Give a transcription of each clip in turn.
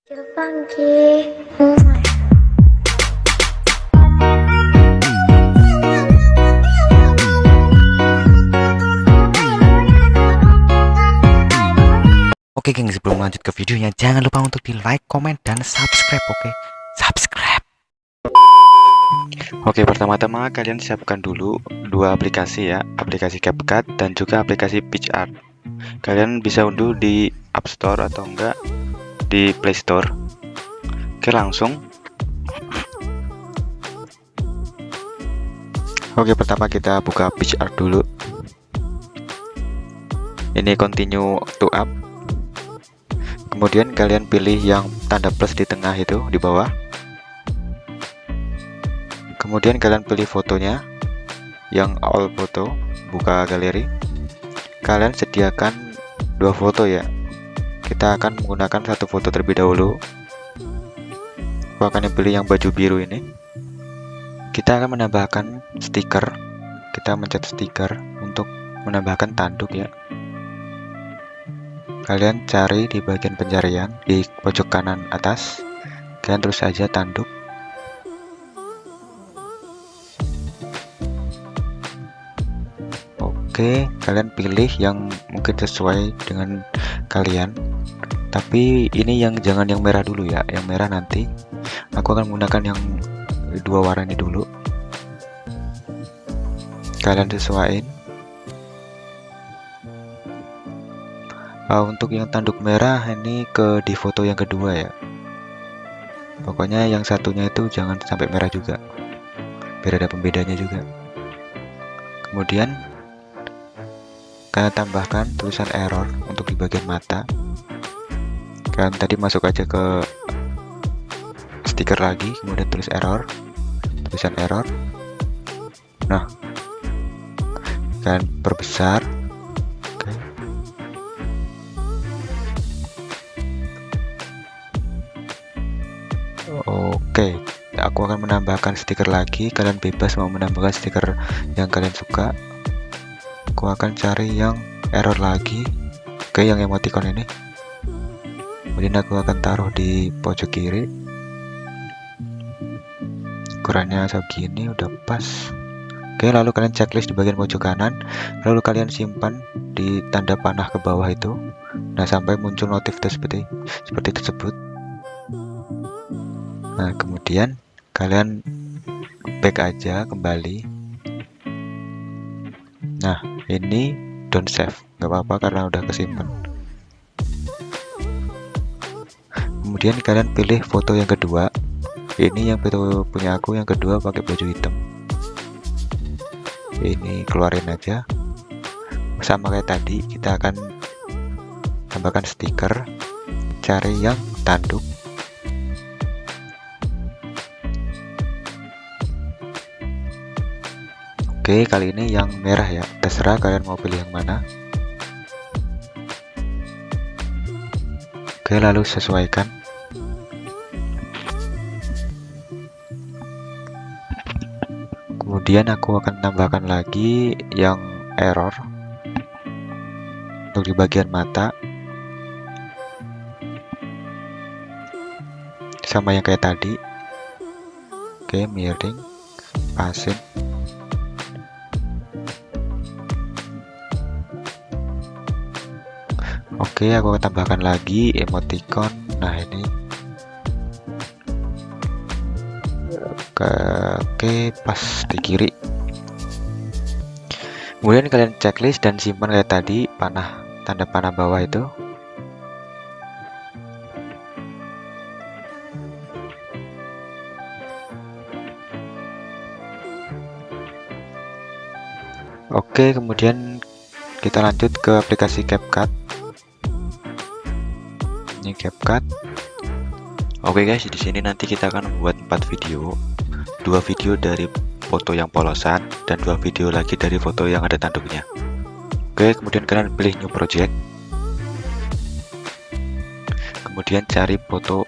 Kecil funky. Oh my. Oke geng, sebelum lanjut ke videonya jangan lupa untuk di like, komen, dan subscribe. Oke, subscribe. Oke, pertama-tama kalian siapkan dulu dua aplikasi ya, aplikasi CapCut dan juga aplikasi PitchArt. Kalian bisa unduh di App Store atau enggak di Play Store. Oke, langsung. Oke, pertama kita buka PitchArt dulu. Ini continue to up. Kemudian kalian pilih yang tanda plus di tengah itu di bawah. Kemudian kalian pilih fotonya yang all foto, buka galeri. Kalian sediakan dua foto ya. Kita akan menggunakan satu foto terlebih dahulu. Aku akan pilih yang baju biru ini. Kita akan menambahkan stiker. Kita mencet stiker untuk menambahkan tanduk ya. Kalian cari di bagian pencarian di pojok kanan atas. Kalian terus saja tanduk. Oke, kalian pilih yang mungkin sesuai dengan kalian. Tapi ini jangan yang merah dulu ya. Yang merah nanti. Aku akan menggunakan yang dua warna ini dulu. Kalian sesuaiin. Untuk yang tanduk merah ini di foto yang kedua ya. Pokoknya yang satunya itu jangan sampai merah juga, biar ada pembedanya juga. Kemudian kalian tambahkan tulisan error untuk di bagian mata. Kalian tadi masuk aja ke stiker lagi, kemudian tulis error, tulisan error. Nah, kalian perbesar. Oke, aku akan menambahkan stiker lagi. Kalian bebas mau menambahkan stiker yang kalian suka. Aku akan cari yang error lagi. Oke, yang emoticon ini. Kemudian aku akan taruh di pojok kiri. Ukurannya segini udah pas. Oke, lalu kalian checklist di bagian pojok kanan. Lalu kalian simpan di tanda panah ke bawah itu. Nah, sampai muncul notif seperti tersebut. Nah, kemudian kalian back aja kembali. Nah, ini don't save, nggak apa-apa karena udah kesimpan. Kemudian kalian pilih foto yang kedua. Ini yang foto punya aku yang kedua pakai baju hitam. Ini keluarin aja. Sama kayak tadi, kita akan tambahkan stiker. Cari yang tanduk. Oke, kali ini yang merah ya. Terserah kalian mau pilih yang mana. Oke, lalu sesuaikan. Kemudian aku akan tambahkan lagi yang error untuk di bagian mata. Sama yang kayak tadi. Oke, miring, pasin. Oke, aku akan tambahkan lagi emoticon. Nah, ini oke, pas di kiri. Kemudian kalian checklist dan simpan kayak tadi tanda panah bawah itu. Oke, kemudian kita lanjut ke aplikasi CapCut. Ini CapCut. Oke guys, di sini nanti kita akan membuat 4 video. 2 video dari foto yang polosan dan 2 video lagi dari foto yang ada tanduknya. Oke, kemudian kalian pilih new project. Kemudian cari foto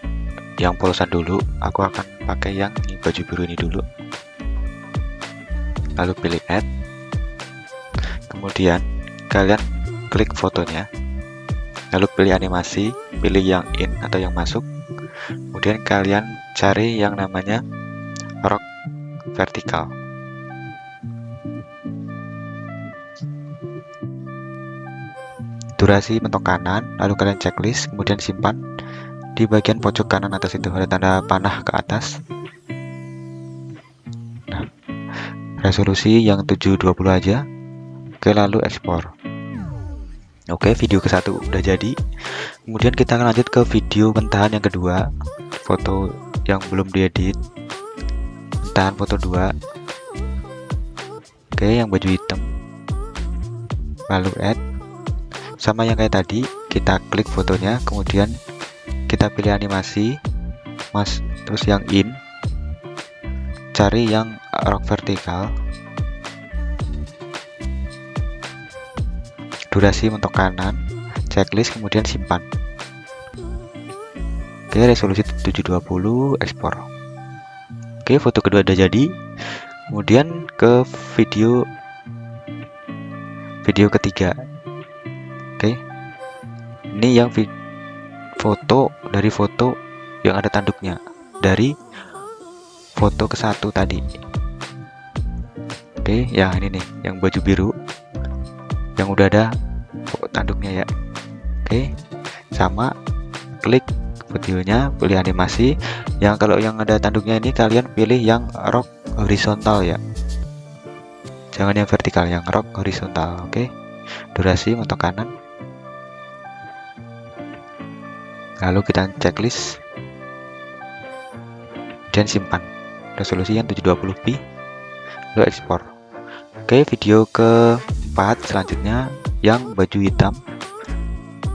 yang polosan dulu. Aku akan pakai yang baju biru ini dulu. Lalu pilih add. Kemudian kalian klik fotonya. Lalu pilih animasi, pilih yang in atau yang masuk. Kemudian kalian cari yang namanya rok vertikal. Durasi mentok kanan, lalu kalian checklist, kemudian simpan. Di bagian pojok kanan atas itu ada tanda panah ke atas. Nah, resolusi yang 720 aja. Oke, lalu ekspor. Oke, video ke satu udah jadi. Kemudian kita akan lanjut ke video mentahan yang kedua, foto yang belum diedit, mentahan foto 2. Oke, yang baju hitam, lalu add. Sama yang kayak tadi, kita klik fotonya, kemudian kita pilih animasi, terus yang in, cari yang rok vertikal, durasi mentok kanan, checklist, kemudian simpan. Oke, resolusi 720, ekspor. Oke, foto kedua udah jadi. Kemudian ke video ketiga. Oke, ini yang foto dari foto yang ada tanduknya, dari foto ke satu tadi. Oke, ya ini nih yang baju biru yang udah ada tanduknya ya. Oke, sama, klik videonya, pilih animasi. Yang kalau yang ada tanduknya ini kalian pilih yang rok horizontal ya, jangan yang vertikal, yang rok horizontal. Oke, durasi mentok kanan, lalu kita checklist dan simpan. Resolusi yang 720p, lalu ekspor. Oke, video keempat selanjutnya yang baju hitam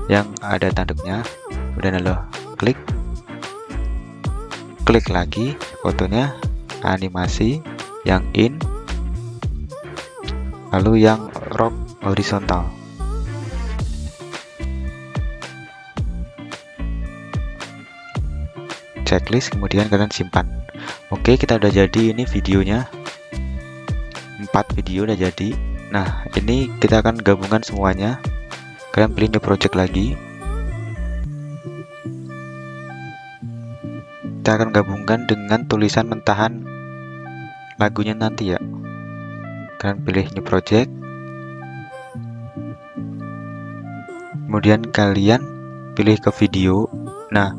yang ada tanduknya. Udah, lalu klik lagi fotonya, animasi, yang in, lalu yang rok horizontal. Checklist, kemudian kalian simpan. Oke, kita udah jadi ini videonya. 4 video udah jadi. Nah, ini kita akan gabungkan semuanya. Kalian pilih new project lagi. Kita akan gabungkan dengan tulisan mentahan lagunya nanti ya. Kalian pilih new project. Kemudian kalian pilih ke video. Nah,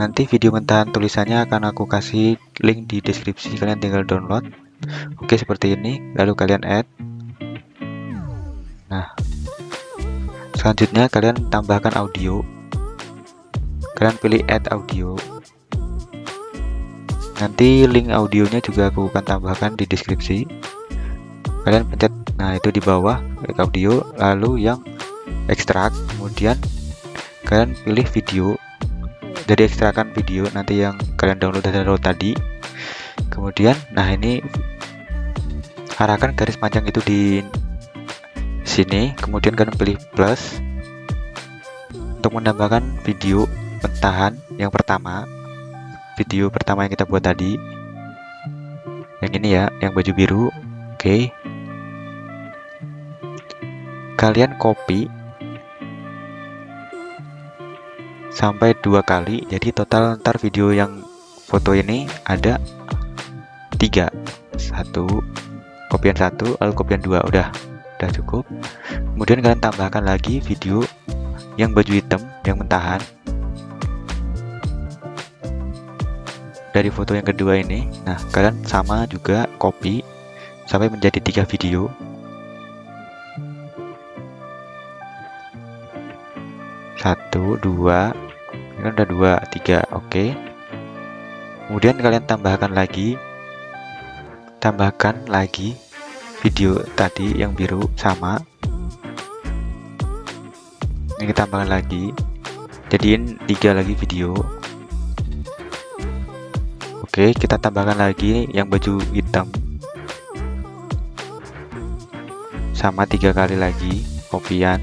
nanti video mentahan tulisannya akan aku kasih link di deskripsi, kalian tinggal download. Oke, seperti ini, lalu kalian add. Nah, selanjutnya kalian tambahkan audio. Kalian pilih add audio. Nanti link audionya juga aku akan tambahkan di deskripsi. Kalian pencet, nah itu di bawah, klik audio, lalu yang ekstrak. Kemudian kalian pilih video. Jadi ekstrakan video nanti yang kalian download tadi. Kemudian, nah ini arahkan garis panjang itu di sini. Kemudian kalian pilih plus untuk menambahkan video mentahan yang pertama, video pertama yang kita buat tadi, yang ini ya, yang baju biru. Oke, kalian copy sampai 2 kali, jadi total ntar video yang foto ini ada 3, kopian 1 lalu kopian 2, udah cukup. Kemudian kalian tambahkan lagi video yang baju hitam yang mentahan dari foto yang kedua ini. Nah, kalian sama juga copy sampai menjadi 3 video. Satu, 2, ini kan udah 2, 3, oke. Kemudian kalian tambahkan lagi video tadi yang biru, sama. Ini kita tambahkan lagi, jadiin 3 lagi video. Oke, kita tambahkan lagi yang baju hitam, sama 3 kali lagi, kopian.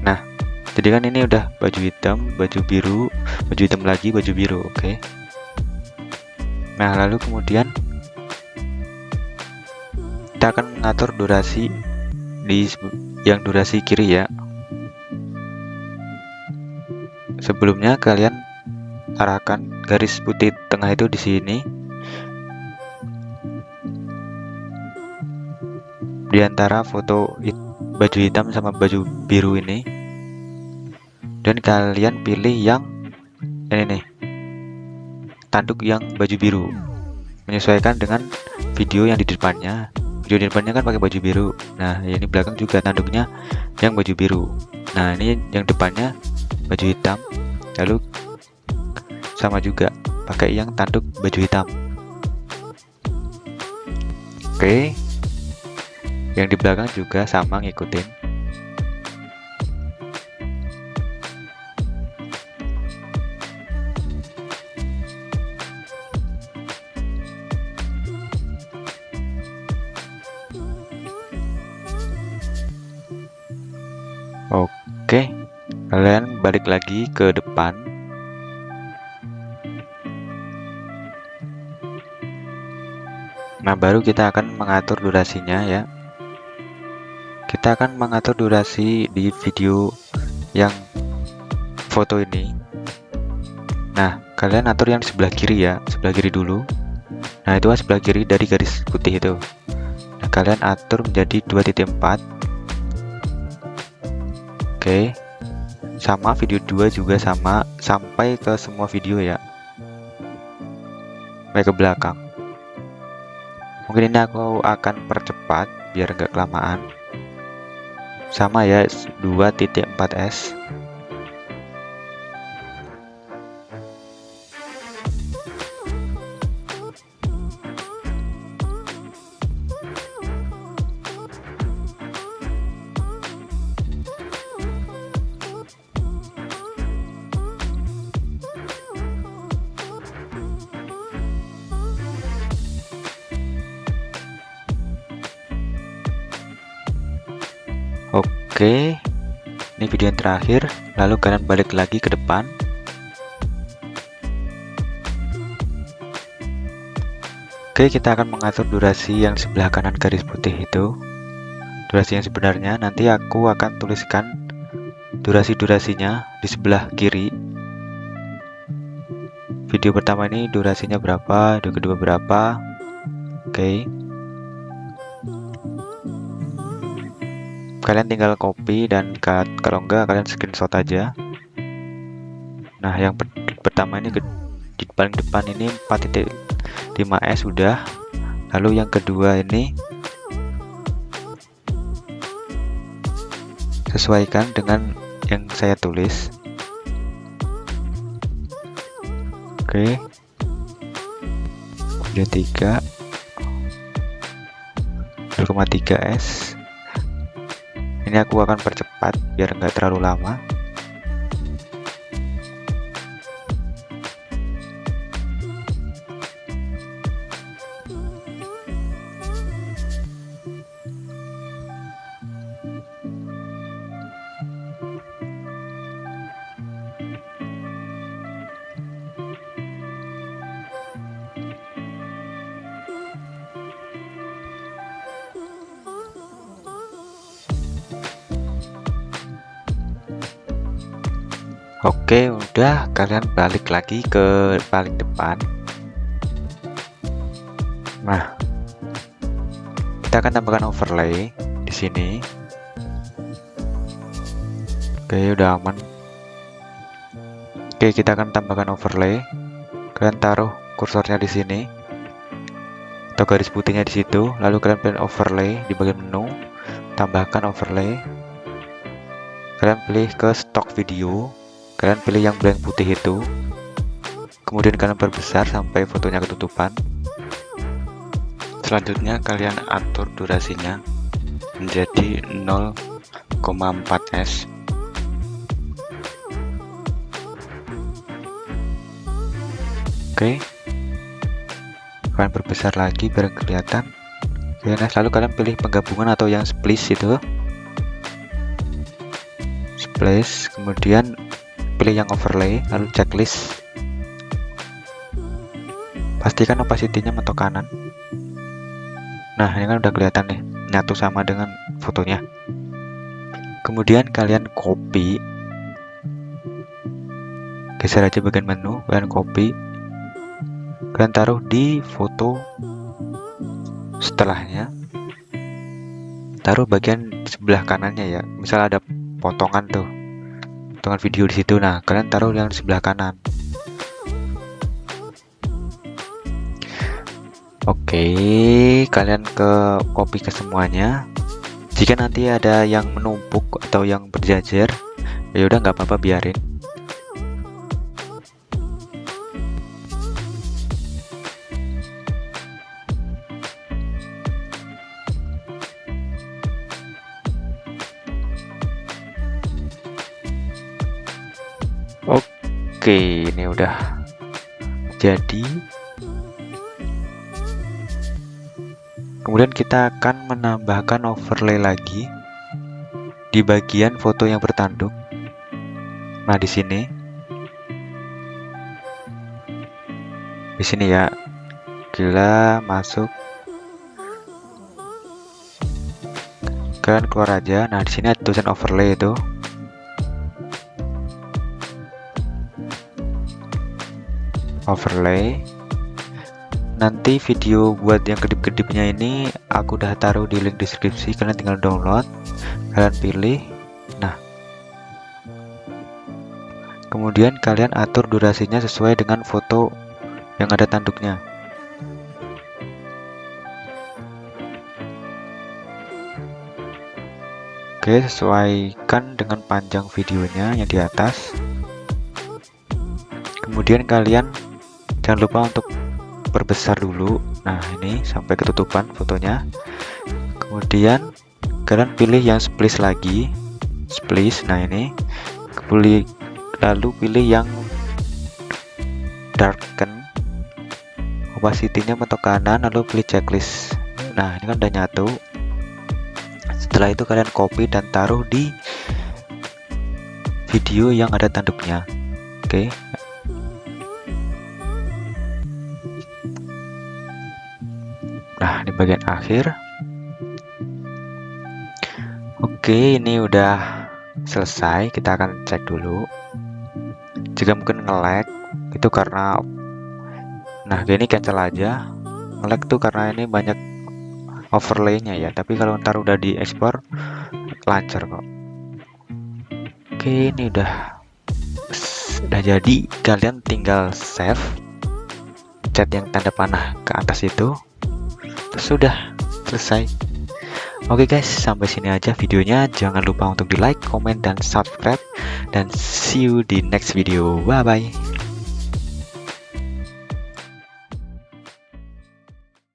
Nah, jadi kan ini udah baju hitam, baju biru, baju hitam lagi, baju biru. Oke. Nah, lalu kemudian kita akan mengatur durasi di yang durasi kiri ya. Sebelumnya kalian arahkan garis putih tengah itu di sini, di antara foto baju hitam sama baju biru ini, dan kalian pilih yang ini nih, tanduk yang baju biru, menyesuaikan dengan video yang di depannya. Video di depannya kan pakai baju biru, nah ini belakang juga tanduknya yang baju biru. Nah ini yang depannya baju hitam, lalu sama juga pakai yang tanduk baju hitam. Oke, yang di belakang juga sama ngikutin. Oke, kalian balik lagi ke depan. Nah, baru kita akan mengatur durasinya ya. Kita akan mengatur durasi di video yang foto ini. Nah, kalian atur yang di sebelah kiri ya, sebelah kiri dulu. Nah, itu sebelah kiri dari garis putih itu. Nah, kalian atur menjadi 2.4. Oke. Sama video 2 juga sama sampai ke semua video ya. Sampai ke belakang. Mungkin ini aku akan percepat biar nggak kelamaan. Sama ya, 2.4s. Oke, ini video yang terakhir, lalu kalian balik lagi ke depan. Oke, kita akan mengatur durasi yang sebelah kanan garis putih itu. Durasi yang sebenarnya nanti aku akan tuliskan durasi-durasinya di sebelah kiri. Video pertama ini durasinya berapa, video kedua berapa. Oke. Kalian tinggal copy dan kalau enggak kalian screenshot aja. Nah, yang pertama ini di paling depan ini 4.5s sudah. Lalu yang kedua ini sesuaikan dengan yang saya tulis. Oke. Video 3 0,3s. Ini aku akan percepat biar nggak terlalu lama. Oke, udah, kalian balik lagi ke paling depan. Nah, kita akan tambahkan overlay di sini. Oke, udah aman. Oke, kita akan tambahkan overlay. Kalian taruh kursornya di sini atau garis putihnya di situ, lalu kalian pilih overlay di bagian menu, tambahkan overlay. Kalian pilih ke stock video. Kalian pilih yang blank putih itu, kemudian kalian perbesar sampai fotonya ketutupan. Selanjutnya kalian atur durasinya menjadi 0,4s. Oke, kalian perbesar lagi biar kelihatan. Oke, nah lalu kalian pilih penggabungan atau yang splice itu, splice, kemudian pilih yang overlay, lalu checklist. Pastikan opacity-nya mentok kanan. Nah, ini kan udah kelihatan nih, nyatu sama dengan fotonya. Kemudian kalian copy geser aja bagian menu, kalian copy, kalian taruh di foto setelahnya, taruh bagian sebelah kanannya ya. Misal ada potongan tuh, potongan video di situ, nah kalian taruh yang di sebelah kanan. Oke, kalian copy ke semuanya. Jika nanti ada yang menumpuk atau yang berjajar, ya udah nggak apa-apa, biarin. Oke, ini udah jadi. Kemudian kita akan menambahkan overlay lagi di bagian foto yang bertanduk. Nah, di sini ya, gila masuk, kalian keluar aja. Nah, di sini ada tulisan overlay itu. Overlay. Nanti video buat yang kedip-kedipnya ini aku udah taruh di link deskripsi, kalian tinggal download, kalian pilih. Nah, kemudian kalian atur durasinya sesuai dengan foto yang ada tanduknya. Oke, sesuaikan dengan panjang videonya yang di atas. Kemudian kalian jangan lupa untuk perbesar dulu. Nah, ini sampai ketutupan fotonya. Kemudian kalian pilih yang split lagi, split. Nah, ini lalu pilih yang darken, opacity-nya mentok kanan, lalu pilih checklist. Nah, ini kan udah nyatu. Setelah itu kalian copy dan taruh di video yang ada tanduknya. Oke. Nah, di bagian akhir. Oke, ini udah selesai. Kita akan cek dulu. Jika mungkin nge-lag, itu karena, nah gini cancel aja. Nge-lag tuh karena ini banyak overlay-nya ya. Tapi kalau ntar udah diekspor, lancar kok. Oke, ini udah jadi. Kalian tinggal save, cat yang tanda panah ke atas itu. Sudah selesai. Oke guys, sampai sini aja videonya. Jangan lupa untuk di like, comment, dan subscribe. Dan see you di next video. Bye bye.